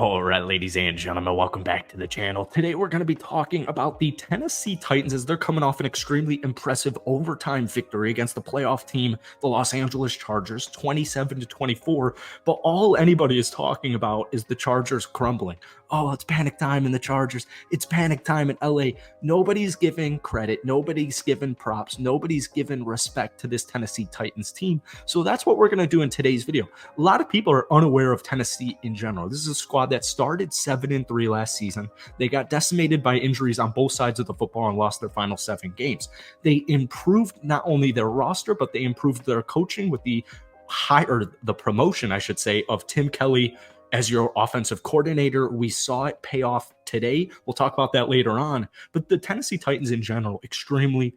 All right, ladies and gentlemen, welcome back to the channel. Today, we're going to be talking about the Tennessee Titans as they're coming off an extremely impressive overtime victory against the playoff team, the Los Angeles Chargers, 27-24. But all anybody is talking about is the Chargers crumbling. Oh, it's panic time in the Chargers. It's panic time in LA. Nobody's giving credit. Nobody's giving props. Nobody's giving respect to this Tennessee Titans team. So that's what we're going to do in today's video. A lot of people are unaware of Tennessee in general. This is a squad that started 7-3 last season. They got decimated by injuries on both sides of the football and lost their final 7 games. They improved not only their roster, but they improved their coaching with the promotion, I should say, of Tim Kelly as your offensive coordinator. We saw it pay off today. We'll talk about that later on. But the Tennessee Titans in general, extremely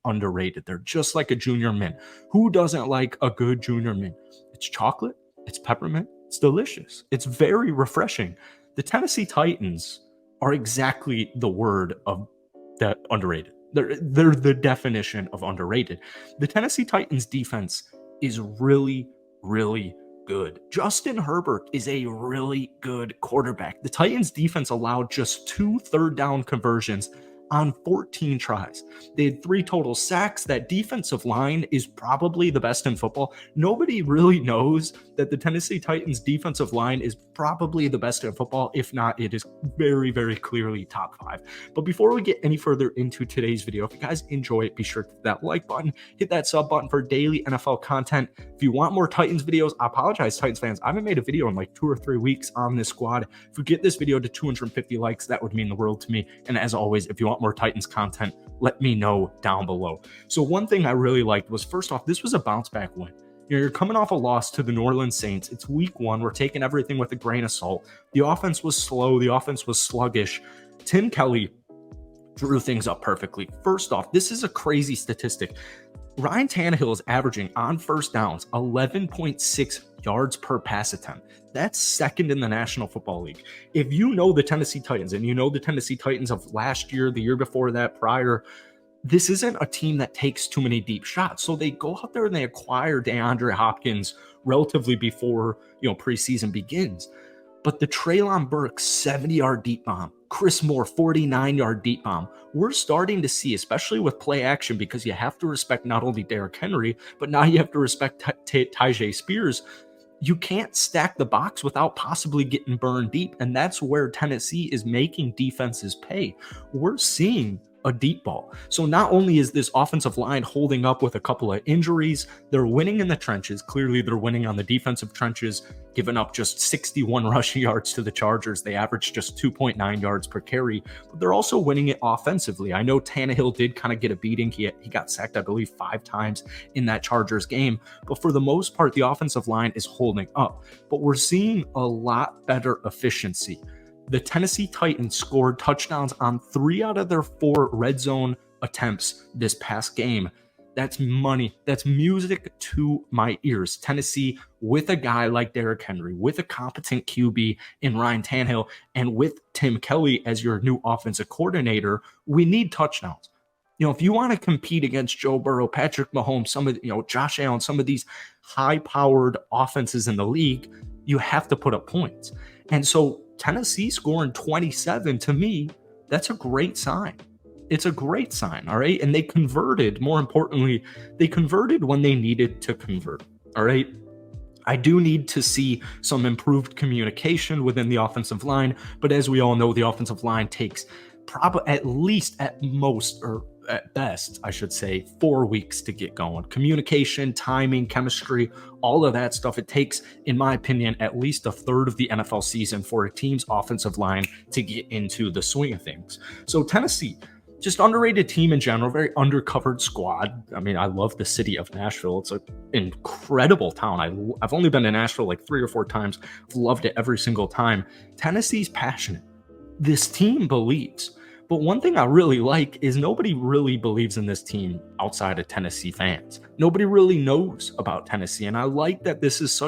underrated. They're just like a junior mint. Who doesn't like a good junior mint? It's chocolate, it's peppermint, it's delicious. It's very refreshing. The Tennessee Titans are exactly the word of that underrated. They're the definition of underrated. The Tennessee Titans defense is really good. Justin Herbert is a really good quarterback. The Titans defense allowed just 2 third-down conversions on 14 tries. They had 3 total sacks. That defensive line is probably the best in football. Nobody really knows that the Tennessee Titans defensive line is probably the best in football. If not, it is very clearly top 5. But before we get any further into today's video, if you guys enjoy it, be sure to hit that like button, hit that sub button for daily NFL content. If you want more Titans videos, I apologize, Titans fans. I haven't made a video in like 2 or 3 weeks on this squad. If we get this video to 250 likes, that would mean the world to me. And as always, if you want more Titans content, let me know down below. So one thing I really liked was, first off, this was a bounce back win. You're coming off a loss to the New Orleans Saints. It's week 1. We're taking everything with a grain of salt. The offense was slow. The offense was sluggish. Tim Kelly drew things up perfectly. First off, this is a crazy statistic. Ryan Tannehill is averaging on first downs 11.6 yards per pass attempt. That's second in the National Football League. If you know the Tennessee Titans, and you know the Tennessee Titans of last year, the year before that, prior, this isn't a team that takes too many deep shots. So they go out there and they acquire DeAndre Hopkins relatively before, preseason begins. But the Treylon Burks 70-yard deep bomb, Chris Moore 49-yard deep bomb, we're starting to see, especially with play action, because you have to respect not only Derrick Henry, but now you have to respect Tyjae Spears. You can't stack the box without possibly getting burned deep, and that's where Tennessee is making defenses pay. We're seeing a deep ball. So not only is this offensive line holding up with a couple of injuries, they're winning in the trenches. Clearly, they're winning on the defensive trenches, giving up just 61 rushing yards to the Chargers. They averaged just 2.9 yards per carry, but they're also winning it offensively. I know Tannehill did kind of get a beating. He got sacked, I believe, 5 times in that Chargers game, but for the most part, the offensive line is holding up. But we're seeing a lot better efficiency. The Tennessee Titans scored touchdowns on 3 out of their 4 red zone attempts this past game. That's money. That's music to my ears. Tennessee, with a guy like Derrick Henry, with a competent QB in Ryan Tannehill, and with Tim Kelly as your new offensive coordinator, we need touchdowns. If you want to compete against Joe Burrow, Patrick Mahomes, Josh Allen, some of these high-powered offenses in the league, you have to put up points. And so Tennessee scoring 27, to me, that's a great sign. It's a great sign, all right? And they converted, more importantly, they converted when they needed to convert, all right? I do need to see some improved communication within the offensive line, but as we all know, the offensive line takes probably at best, I should say, 4 weeks to get going. Communication, timing, chemistry, all of that stuff. It takes, in my opinion, at least a third of the NFL season for a team's offensive line to get into the swing of things. So Tennessee, just underrated team in general, very undercovered squad. I mean, I love the city of Nashville. It's an incredible town. I've only been to Nashville like 3 or 4 times. I've loved it every single time. Tennessee's passionate. This team believes. But one thing I really like is nobody really believes in this team outside of Tennessee fans. Nobody really knows about Tennessee. And I like that this is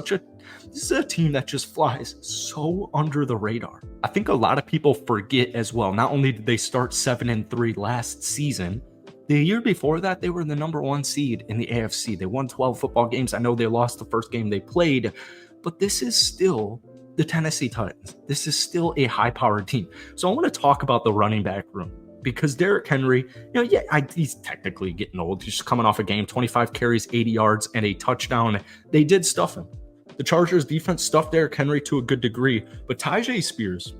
a team that just flies so under the radar. I think a lot of people forget as well. Not only did they start 7-3 last season, the year before that, they were the number 1 seed in the AFC. They won 12 football games. I know they lost the first game they played, but this is still the Tennessee Titans. This is still a high-powered team. So I want to talk about the running back room because Derrick Henry, he's technically getting old. He's just coming off a game, 25 carries, 80 yards, and a touchdown. They did stuff him. The Chargers defense stuffed Derrick Henry to a good degree, but Tyjae Spears,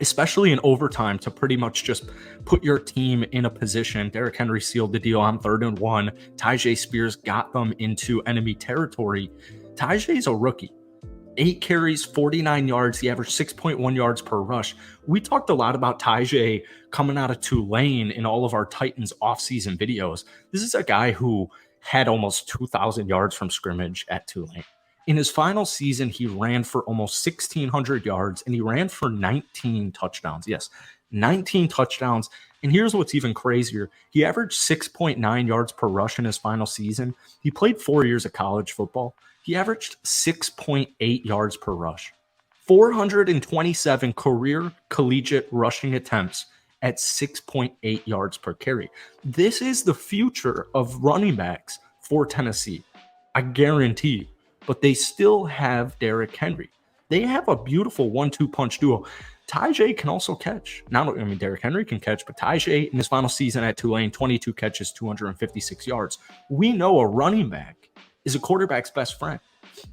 especially in overtime, to pretty much just put your team in a position. Derrick Henry sealed the deal on 3rd and 1. Tyjae Spears got them into enemy territory. Tyjae's a rookie. 8 carries, 49 yards. He averaged 6.1 yards per rush. We talked a lot about Tyjae coming out of Tulane in all of our Titans offseason videos. This is a guy who had almost 2,000 yards from scrimmage at Tulane. In his final season, he ran for almost 1,600 yards, and he ran for 19 touchdowns. Yes, 19 touchdowns. And here's what's even crazier. He averaged 6.9 yards per rush in his final season. He played 4 years of college football. He averaged 6.8 yards per rush, 427 career collegiate rushing attempts at 6.8 yards per carry. This is the future of running backs for Tennessee. I guarantee. But they still have Derrick Henry. They have a beautiful 1-2 punch duo. Tyjae can also catch. Derrick Henry can catch, but Tyjae in his final season at Tulane, 22 catches, 256 yards. We know a running back is a quarterback's best friend.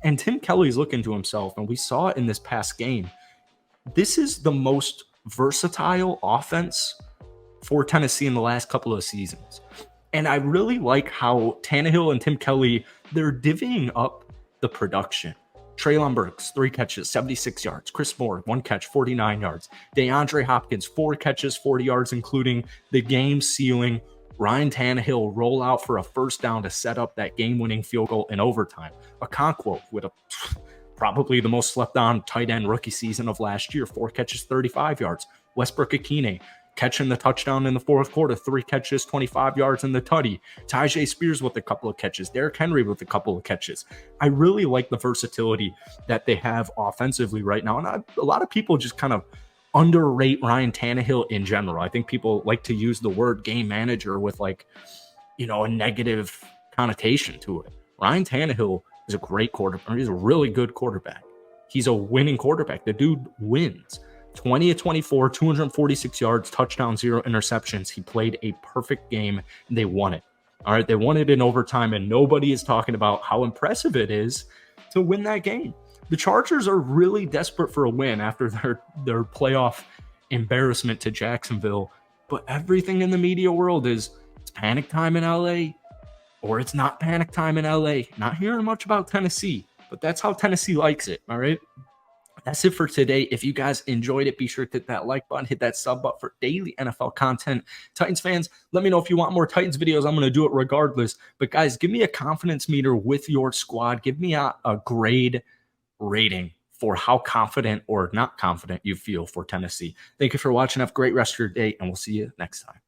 And Tim Kelly's looking to himself, and we saw it in this past game. This is the most versatile offense for Tennessee in the last couple of seasons. And I really like how Tannehill and Tim Kelly, they're divvying up the production. Treylon Burks, 3 catches, 76 yards. Chris Moore, 1 catch, 49 yards. DeAndre Hopkins, 4 catches, 40 yards, including the game-sealing Ryan Tannehill roll out for a first down to set up that game-winning field goal in overtime. Okonkwo with probably the most slept-on tight end rookie season of last year, 4 catches, 35 yards. Westbrook-Ikhine catching the touchdown in the fourth quarter, 3 catches, 25 yards in the tutty. Tyjae Spears with a couple of catches. Derrick Henry with a couple of catches. I really like the versatility that they have offensively right now. And a lot of people just kind of underrate Ryan Tannehill in general. I think people like to use the word game manager with a negative connotation to it. Ryan Tannehill is a great quarterback. He's a really good quarterback. He's a winning quarterback. The dude wins. 20-24, 246 yards, touchdown, 0 interceptions. He played a perfect game, and they won it. All right, they won it in overtime, and nobody is talking about how impressive it is to win that game. The Chargers are really desperate for a win after their playoff embarrassment to Jacksonville, but everything in the media world is it's panic time in LA or it's not panic time in LA. Not hearing much about Tennessee, but that's how Tennessee likes it, all right? That's it for today. If you guys enjoyed it, be sure to hit that like button, hit that sub button for daily NFL content. Titans fans, let me know if you want more Titans videos. I'm going to do it regardless. But guys, give me a confidence meter with your squad. Give me a grade rating for how confident or not confident you feel for Tennessee. Thank you for watching. Have a great rest of your day, and we'll see you next time.